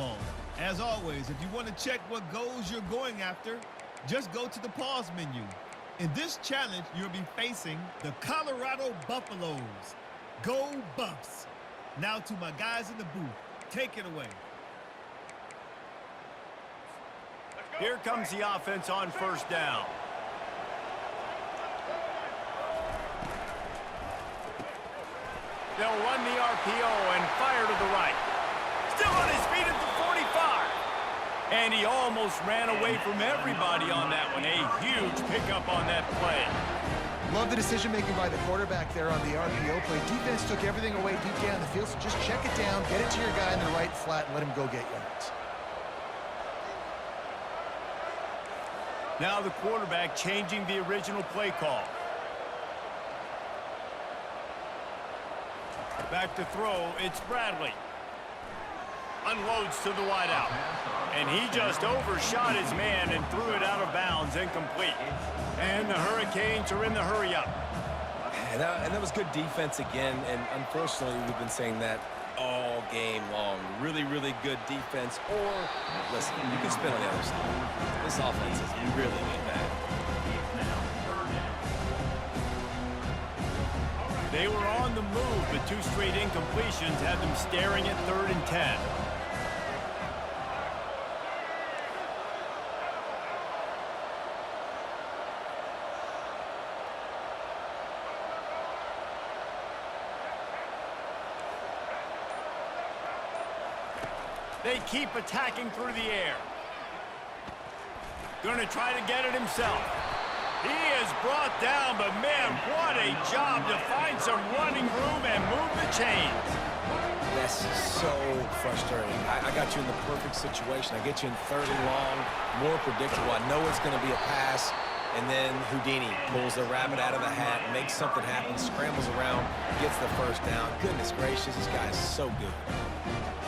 football. As always, if you want to check what goals you're going after, just go to the pause menu. In this challenge, you'll be facing the Colorado Buffaloes. Go Buffs! Now to my guys in the booth. Take it away. Here comes the offense on first down. They'll run the RPO and fire to the right. Still on his feet at the 45. And he almost ran away from everybody on that one. A huge pickup on that play. Love the decision-making by the quarterback there on the RPO play. Defense took everything away deep down the field, so just check it down, get it to your guy in the right flat, and let him go get yards. Now the quarterback changing the original play call. Back to throw, it's Bradley. Unloads to the wideout. And he just overshot his man and threw it out of bounds, incomplete. And the Hurricanes are in the hurry-up. And that was good defense again, and unfortunately we've been saying that all game long. Really, really good defense. Or, listen, you can spin on the other side. This offense is really, really bad. They were on the move, but two straight incompletions had them staring at 3rd and 10. They keep attacking through the air. Gonna try to get it himself. He is brought down, but man, what a job to find some running room and move the chains. That's so frustrating. I got you in the perfect situation. I get you in 3rd and long, more predictable. I know it's going to be a pass, and then Houdini pulls the rabbit out of the hat, makes something happen, scrambles around, gets the first down. Goodness gracious, this guy is so good.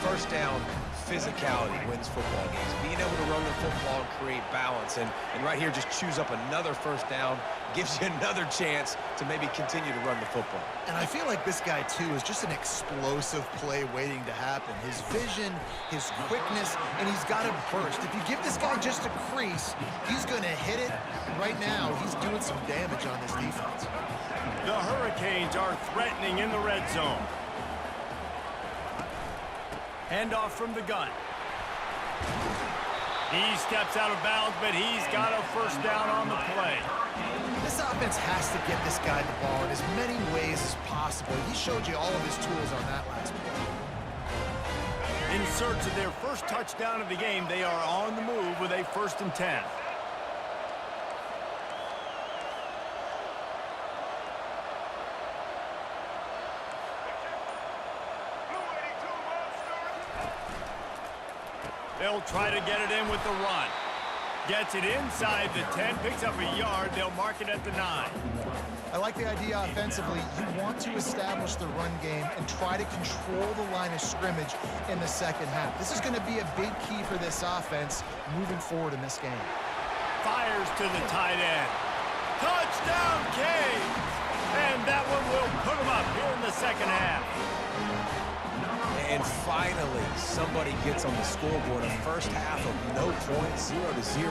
First down, physicality wins football games. Being able to run the football and create balance. And right here, just choose up another first down, gives you another chance to maybe continue to run the football. And I feel like this guy, too, is just an explosive play waiting to happen. His vision, his quickness, and he's got a burst. If you give this guy just a crease, he's going to hit it. Right now, he's doing some damage on this defense. The Hurricanes are threatening in the red zone. Handoff from the gun. He steps out of bounds, but he's got a first down on the play. This offense has to get this guy the ball in as many ways as possible. He showed you all of his tools on that last play. In search of their first touchdown of the game, they are on the move with a 1st and 10. They'll try to get it in with the run. Gets it inside the 10, picks up a yard. They'll mark it at the 9. I like the idea offensively. You want to establish the run game and try to control the line of scrimmage in the second half. This is going to be a big key for this offense moving forward in this game. Fires to the tight end. Touchdown, Canes! And that one will put them up here in the second half. And finally, somebody gets on the scoreboard. A first half of no points, 0-0.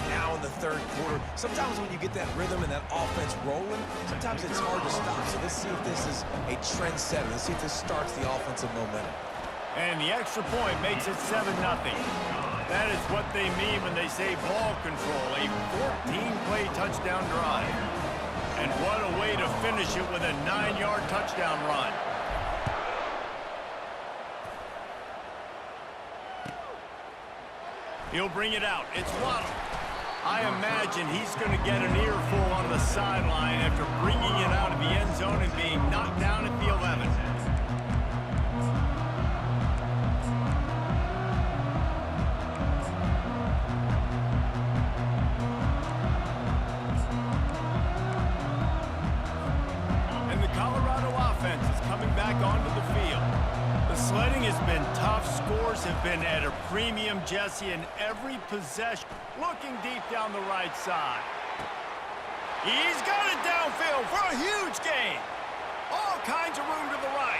Now in the 3rd quarter. Sometimes when you get that rhythm and that offense rolling, sometimes it's hard to stop. So let's see if this is a trend setter. Let's see if this starts the offensive momentum. And the extra point makes it 7-0. That is what they mean when they say ball control. A 14-play touchdown drive. And what a way to finish it with a 9-yard touchdown run. He'll bring it out. It's Waddle. I imagine he's going to get an earful on the sideline after bringing it out of the end zone and being knocked down at the 11. And the Colorado offense is coming back onto the field. The sledding has been tough. Scores have been at a premium, Jesse, in every possession. Looking deep down the right side. He's got it downfield for a huge gain. All kinds of room to the right.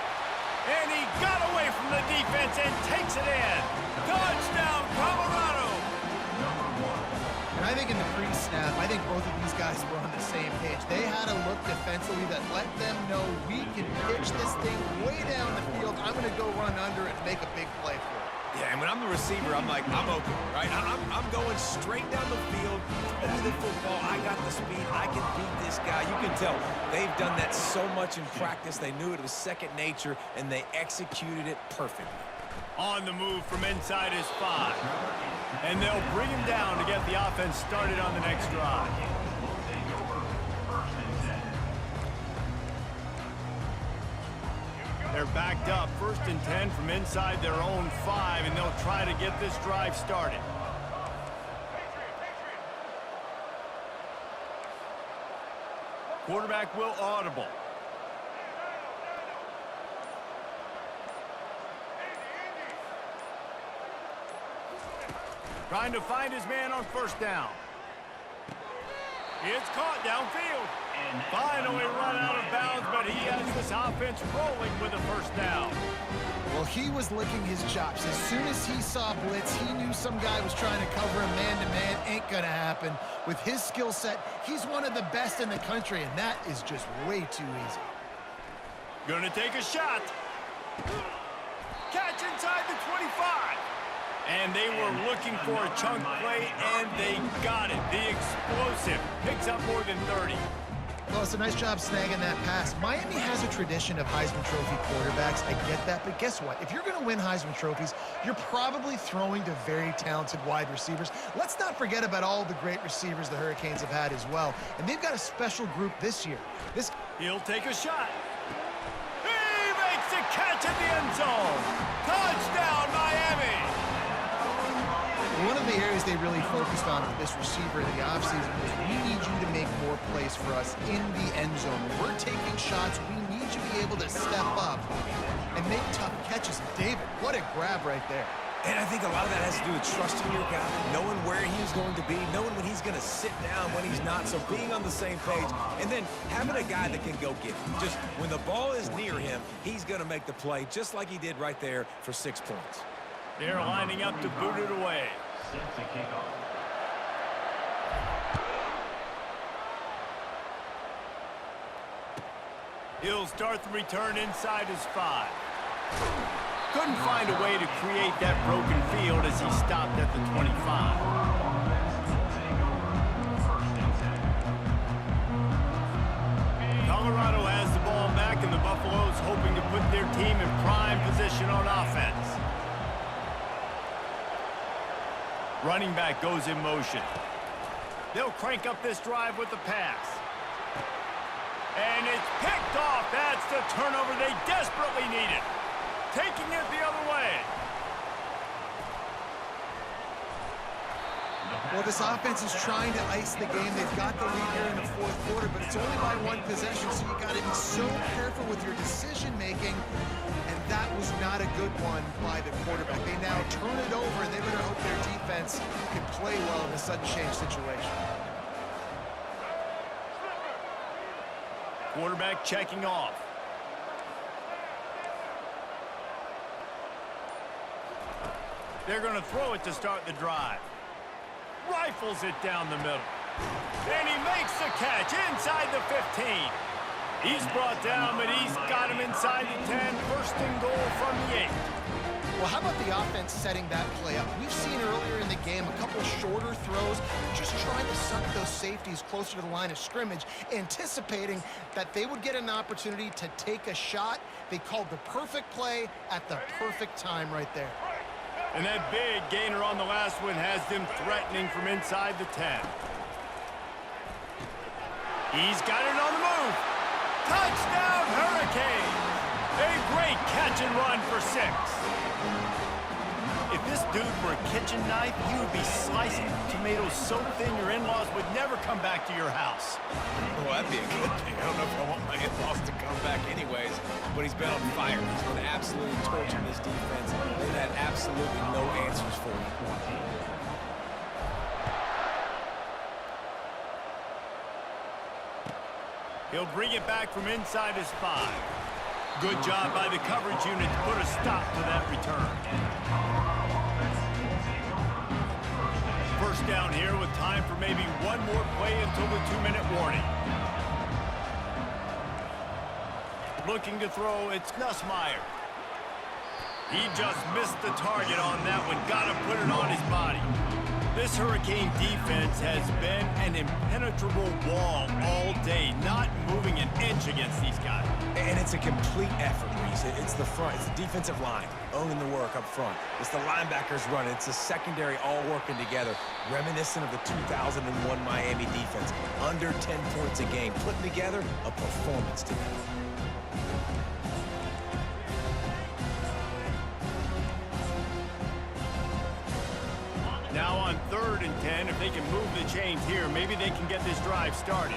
And he got away from the defense and takes it in. half, I think both of these guys were on the same page. They had a look defensively that let them know we can pitch this thing way down the field. I'm going to go run under and make a big play for it. Yeah, and when I'm the receiver, I'm like, I'm open, right? I'm going straight down the field, throw me the football. I got the speed. I can beat this guy. You can tell they've done that so much in practice. They knew it was second nature, and they executed it perfectly. On the move from inside his 5. And they'll bring him down to get the offense started on the next drive. They're backed up, 1st and 10 from inside their own 5, and they'll try to get this drive started. Quarterback will audible. Trying to find his man on 1st down. It's caught downfield. And finally run out of bounds, but he has this offense rolling with a 1st down. Well, he was licking his chops. As soon as he saw blitz, he knew some guy was trying to cover him man-to-man. Ain't gonna happen. With his skill set, he's one of the best in the country, and that is just way too easy. Gonna take a shot. Catch inside the 25. And they were looking for a chunk play, and they got it. The explosive picks up more than 30. Well, it's a nice job snagging that pass. Miami has a tradition of Heisman Trophy quarterbacks. I get that, but guess what? If you're going to win Heisman Trophies, you're probably throwing to very talented wide receivers. Let's not forget about all the great receivers the Hurricanes have had as well. And they've got a special group this year. He'll take a shot. He makes a catch in the end zone. Touchdown, Miami! One of the areas they really focused on with this receiver in the offseason was we need you to make more plays for us in the end zone. When we're taking shots, we need you to be able to step up and make tough catches. David, what a grab right there. And I think a lot of that has to do with trusting your guy, knowing where he's going to be, knowing when he's going to sit down, when he's not, so being on the same page, and then having a guy that can go get it. Just when the ball is near him, he's going to make the play just like he did right there for 6 points. They're lining up to boot it away. Set to kick off. He'll start the return inside his 5. Couldn't find a way to create that broken field as he stopped at the 25. Colorado has the ball back, and the Buffaloes hoping to put their team in prime position on offense. Running back goes in motion. They'll crank up this drive with the pass. And it's picked off. That's the turnover they desperately needed. Taking it the other way. Well, this offense is trying to ice the game. They've got the lead here in the 4th quarter, but it's only by 1 possession, so you got to be so careful with your decision-making. And that was not a good one by the quarterback. They now turn it over, and they better hope their defense can play well in a sudden change situation. Quarterback checking off. They're going to throw it to start the drive. Rifles it down the middle. And he makes the catch inside the 15. He's brought down, but he's got him inside the 10. 1st and goal from the 8. Well, how about the offense setting that play up? We've seen earlier in the game a couple shorter throws, just trying to suck those safeties closer to the line of scrimmage, anticipating that they would get an opportunity to take a shot. They called the perfect play at the perfect time right there. And that big gainer on the last one has them threatening from inside the 10. He's got it on the move. Touchdown, Hurricanes! A great catch and run for 6. If this dude were a kitchen knife, he would be slicing tomatoes so thin your in-laws would never come back to your house. Well, that'd be a good thing. I don't know if I want my in-laws to come back anyways, but he's been on fire. He's been absolutely torching this defense. They've had absolutely no answers for him. He'll bring it back from inside his 5. Good job by the coverage unit to put a stop to that return. first down here with time for maybe one more play until the 2-minute warning. Looking to throw, it's Nussmeier. He just missed the target on that one. Got to put it on his body. This Hurricane defense has been an impenetrable wall all day, not moving an inch against these guys. And it's a complete effort, Reese. It's the front. It's the defensive line owning the work up front. It's the linebackers running. It's the secondary all working together, reminiscent of the 2001 Miami defense. Under 10 points a game, putting together a performance today. Now on 3rd and 10, if they can move the chains here, maybe they can get this drive started.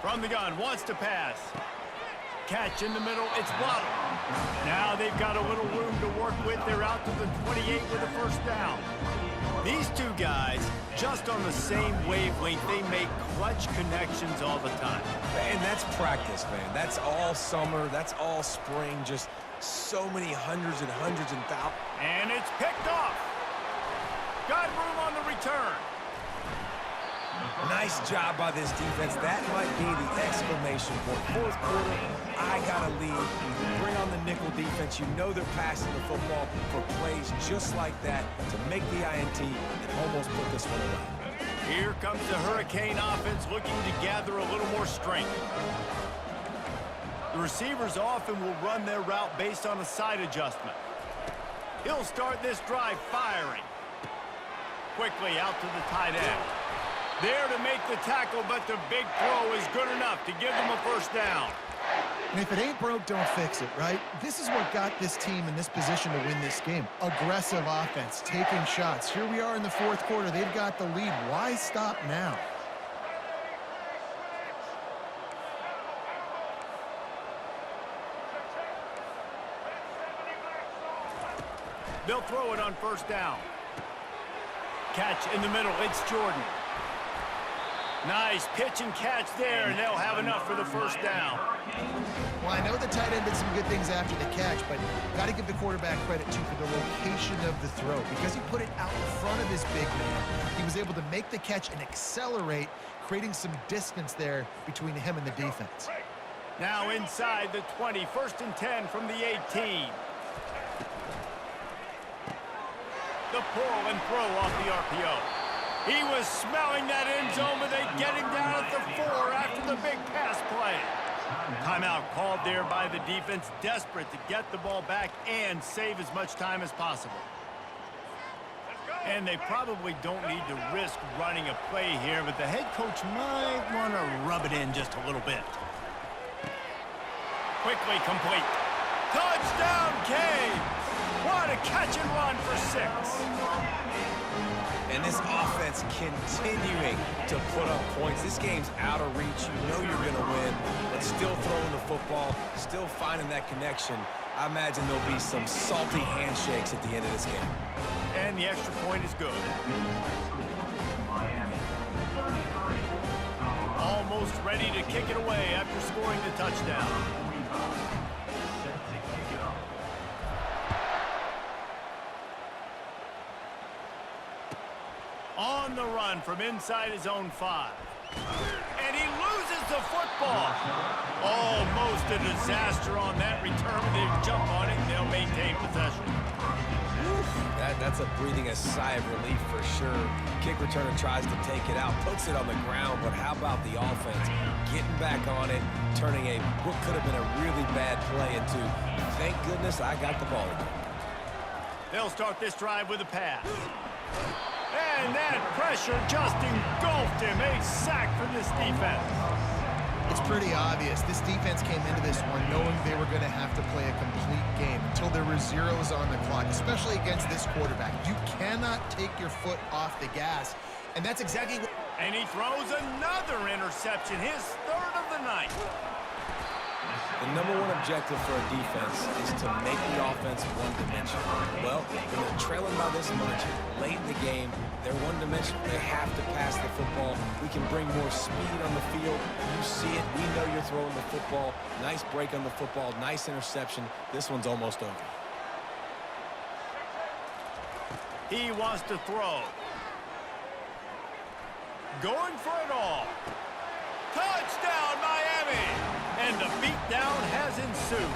From the gun, wants to pass. Catch in the middle, it's blocked. Now they've got a little room to work with. They're out to the 28 with a first down. These two guys, just on the same wavelength, they make clutch connections all the time. And that's practice, man. That's all summer. That's all spring. Just so many hundreds and thousands. And it's picked off. Got room on the return. Nice job by this defense. That might be the exclamation point. Fourth quarter, I got to lead. Bring on the nickel defense. You know they're passing the football for plays just like that to make the INT and almost put this one away. Here comes the Hurricane offense looking to gather a little more strength. The receivers often will run their route based on a side adjustment. He'll start this drive firing. Quickly out to the tight end. There to make the tackle, but the big throw is good enough to give them a first down. And if it ain't broke, don't fix it, right? This is what got this team in this position to win this game. Aggressive offense, taking shots. Here we are in the fourth quarter. They've got the lead. Why stop now? They'll throw it on first down. Catch in the middle. It's Jordan. Nice pitch and catch there, and they'll have enough for the first down. Well, I know the tight end did some good things after the catch, but got to give the quarterback credit, too, for the location of the throw. Because he put it out in front of his big man, he was able to make the catch and accelerate, creating some distance there between him and the defense. Now inside the 20, 1st and 10 from the 18. The pull and throw off the RPO. He was smelling that end zone, but they get him down at the 4 after the big pass play. Timeout called there by the defense, desperate to get the ball back and save as much time as possible. And they probably don't need to risk running a play here, but the head coach might want to rub it in just a little bit. Quickly complete. Touchdown, Canes! What a catch and run for 6. And this offense continuing to put up points. This game's out of reach. You know you're going to win, but still throwing the football, still finding that connection. I imagine there'll be some salty handshakes at the end of this game. And the extra point is good. Almost ready to kick it away after scoring the touchdown. On the run from inside his own 5. And he loses the football. Almost a disaster on that return. They jump on it and they'll maintain possession. That's a breathing a sigh of relief for sure. Kick returner tries to take it out, puts it on the ground, but how about the offense getting back on it, turning what could have been a really bad play into, thank goodness I got the ball again. They'll start this drive with a pass. And that pressure just engulfed him. A sack for this defense. It's pretty obvious. This defense came into this one knowing they were going to have to play a complete game until there were zeros on the clock, especially against this quarterback. You cannot take your foot off the gas, and that's exactly what... And he throws another interception, his 3rd of the night. The number one objective for a defense is to make the offense one-dimensional. Well, when they're trailing by this much, late in the game, they're one-dimensional. They have to pass the football. We can bring more speed on the field. You see it. We know you're throwing the football. Nice break on the football. Nice interception. This one's almost over. He wants to throw. Going for it all. Touchdown, Miami! And the beatdown has ensued.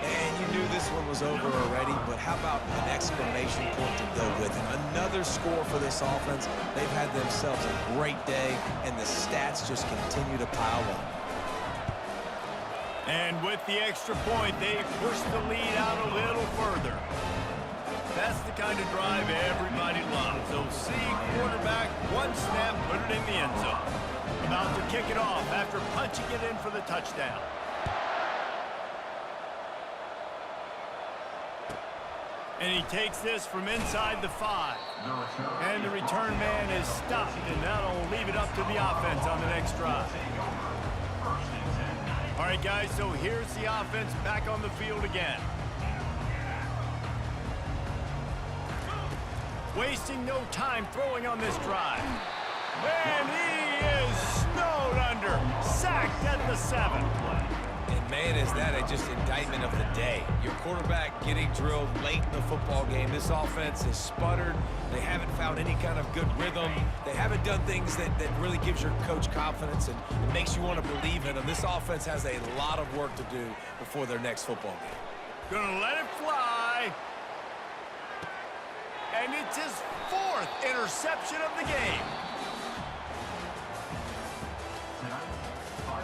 And you knew this one was over already, but how about an exclamation point to go with it? Another score for this offense. They've had themselves a great day, and the stats just continue to pile up. And with the extra point, they push the lead out a little further. That's the kind of drive everybody loves. So see quarterback, one snap, put it in the end zone. About to kick it off after punching it in for the touchdown. And he takes this from inside the 5. And the return man is stopped, and that'll leave it up to the offense on the next drive. All right, guys, so here's the offense back on the field again. Wasting no time throwing on this drive. And he is snowed under, sacked at the 7. And man, is that just indictment of the day. Your quarterback getting drilled late in the football game. This offense has sputtered. They haven't found any kind of good rhythm. They haven't done things that really gives your coach confidence and it makes you want to believe in them. This offense has a lot of work to do before their next football game. Gonna let it fly. And it's his 4th interception of the game.